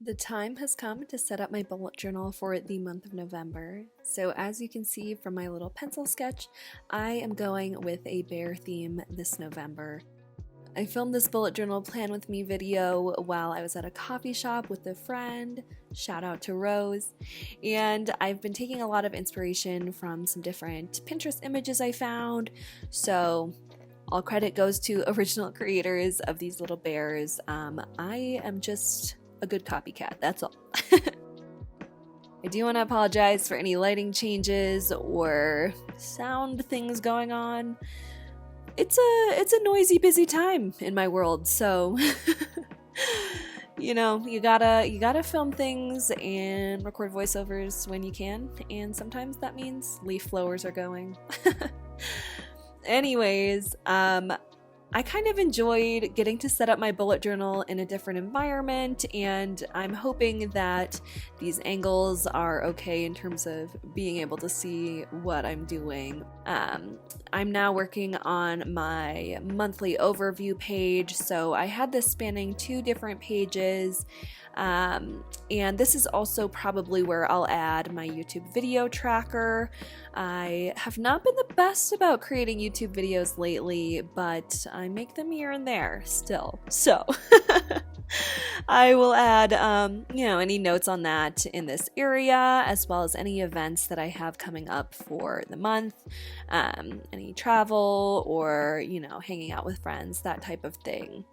The time has come to set up my bullet journal for the month of November. So as you can see from my little pencil sketch, I am going with a bear theme this November. I filmed this bullet journal plan with me video while I was at a coffee shop with a friend, shout out to Rose, and I've been taking a lot of inspiration from some different Pinterest images I found, so all credit goes to original creators of these little bears. I am just a good copycat, that's all. I do want to apologize for any lighting changes or sound things going on. It's a noisy, busy time in my world, so you gotta film things and record voiceovers when you can, and sometimes that means leaf blowers are going. Anyways, I kind of enjoyed getting to set up my bullet journal in a different environment, and I'm hoping that these angles are okay in terms of being able to see what I'm doing. I'm now working on my monthly overview page, so I had this spanning 2 different pages, and this is also probably where I'll add my YouTube video tracker. I have not been the best about creating YouTube videos lately, but I make them here and there still. So I will add, any notes on that in this area, as well as any events that I have coming up for the month, any travel or, hanging out with friends, that type of thing.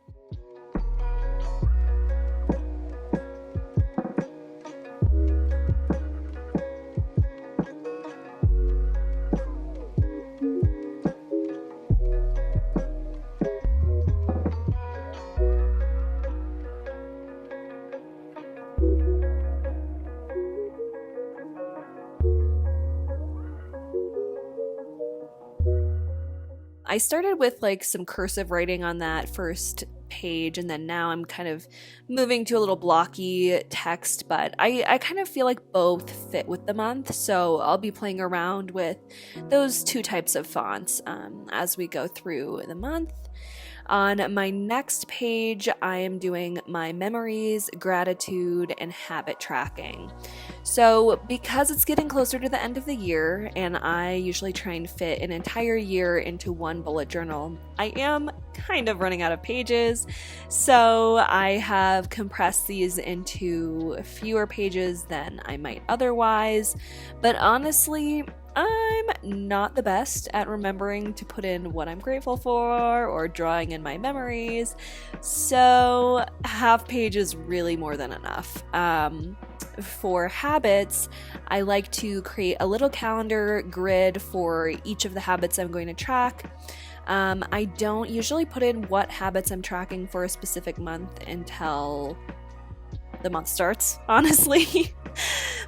I started with some cursive writing on that first page, and then now I'm kind of moving to a little blocky text, but I kind of feel like both fit with the month, so I'll be playing around with those 2 types of fonts as we go through the month. On my next page, I am doing my memories, gratitude, and habit tracking. So because it's getting closer to the end of the year, and I usually try and fit an entire year into one bullet journal, I am kind of running out of pages. So I have compressed these into fewer pages than I might otherwise. But honestly, I'm not the best at remembering to put in what I'm grateful for or drawing in my memories, so half page is really more than enough. For habits, I like to create a little calendar grid for each of the habits I'm going to track. I don't usually put in what habits I'm tracking for a specific month until the month starts, honestly.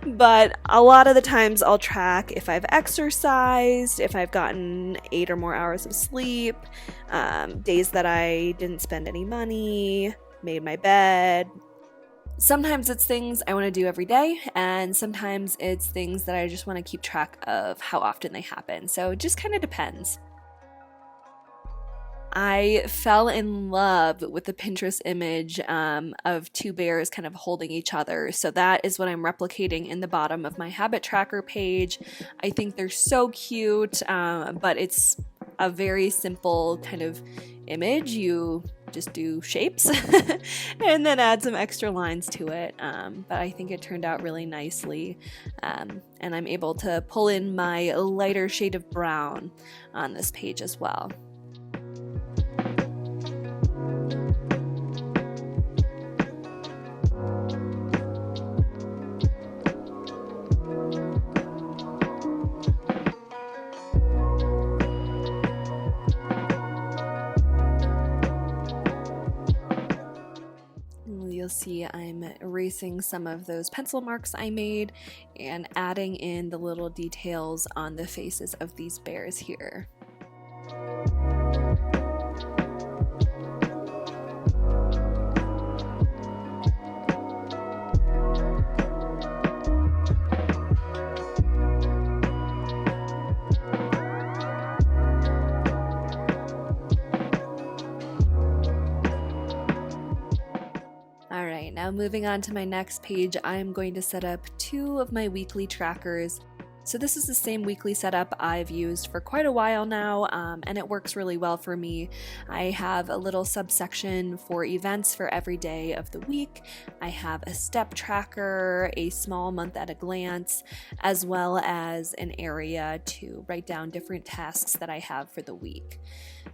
But a lot of the times I'll track if I've exercised, if I've gotten 8 or more hours of sleep, days that I didn't spend any money, made my bed. Sometimes it's things I want to do every day, and sometimes it's things that I just want to keep track of how often they happen. So it just kind of depends. I fell in love with the Pinterest image of 2 bears kind of holding each other. So that is what I'm replicating in the bottom of my habit tracker page. I think they're so cute, but it's a very simple kind of image. You just do shapes and then add some extra lines to it. But I think it turned out really nicely. And I'm able to pull in my lighter shade of brown on this page as well. You'll see I'm erasing some of those pencil marks I made and adding in the little details on the faces of these bears here. Now moving on to my next page, I'm going to set up 2 of my weekly trackers. So this is the same weekly setup I've used for quite a while now, and it works really well for me. I have a little subsection for events for every day of the week. I have a step tracker, a small month at a glance, as well as an area to write down different tasks that I have for the week.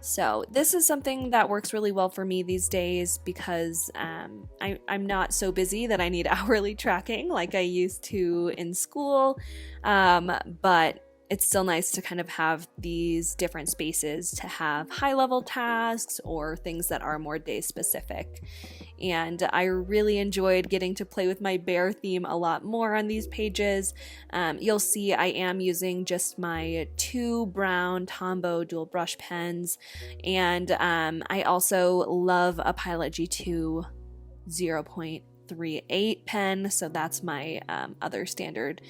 So this is something that works really well for me these days because I'm not so busy that I need hourly tracking like I used to in school, but it's still nice to kind of have these different spaces to have high-level tasks or things that are more day-specific. And I really enjoyed getting to play with my bear theme a lot more on these pages. You'll see I am using just my 2 brown Tombow dual brush pens, and I also love a Pilot G2 0.38 pen, so that's my other standard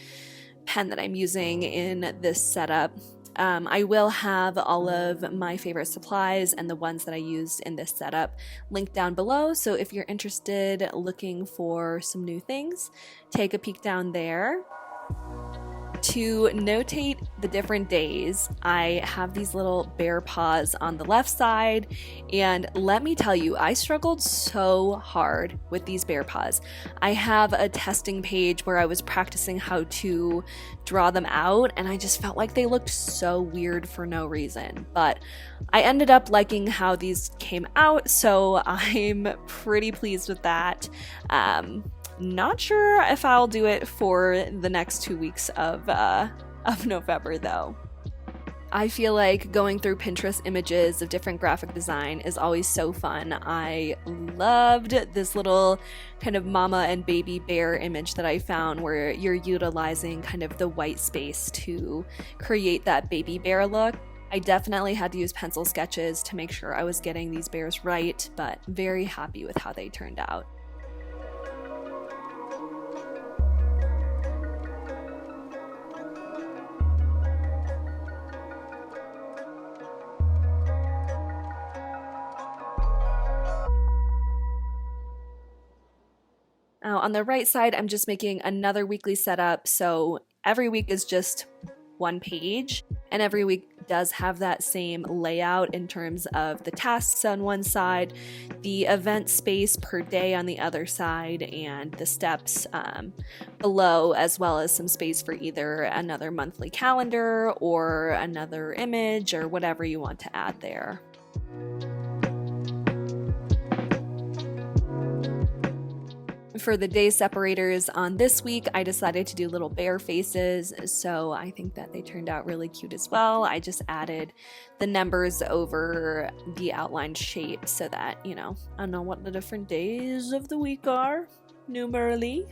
pen that I'm using in this setup. I will have all of my favorite supplies and the ones that I used in this setup linked down below, so if you're interested looking for some new things, take a peek down there. To notate the different days, I have these little bear paws on the left side, and let me tell you, I struggled so hard with these bear paws. I have a testing page where I was practicing how to draw them out, and I just felt like they looked so weird for no reason, but I ended up liking how these came out, so I'm pretty pleased with that. Not sure if I'll do it for the next 2 weeks of November though. I feel like going through Pinterest images of different graphic design is always so fun. I loved this little kind of mama and baby bear image that I found where you're utilizing kind of the white space to create that baby bear look. I definitely had to use pencil sketches to make sure I was getting these bears right, but very happy with how they turned out. On the right side, I'm just making another weekly setup, so every week is just 1 page, and every week does have that same layout in terms of the tasks on one side, the event space per day on the other side, and the steps below, as well as some space for either another monthly calendar or another image or whatever you want to add there. For the day separators on this week, I decided to do little bear faces, so I think that they turned out really cute as well. I just added the numbers over the outlined shape so that, you know, I know what the different days of the week are, numerally.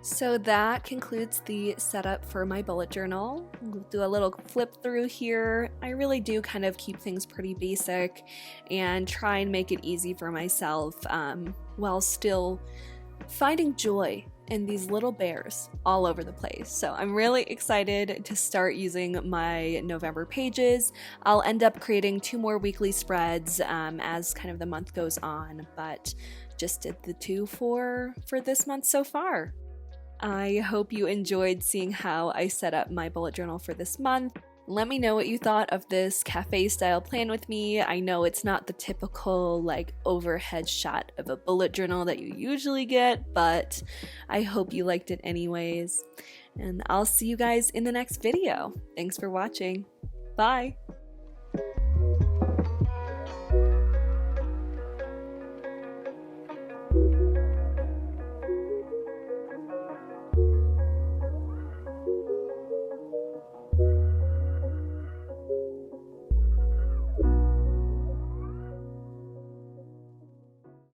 So that concludes the setup for my bullet journal. We'll do a little flip through here. I really do kind of keep things pretty basic and try and make it easy for myself while still finding joy in these little bears all over the place. So I'm really excited to start using my November pages. I'll end up creating 2 more weekly spreads as kind of the month goes on, but just did the 2 for this month so far. I hope you enjoyed seeing how I set up my bullet journal for this month. Let me know what you thought of this cafe style plan with me. I know it's not the typical like overhead shot of a bullet journal that you usually get, but I hope you liked it anyways. And I'll see you guys in the next video. Thanks for watching. Bye!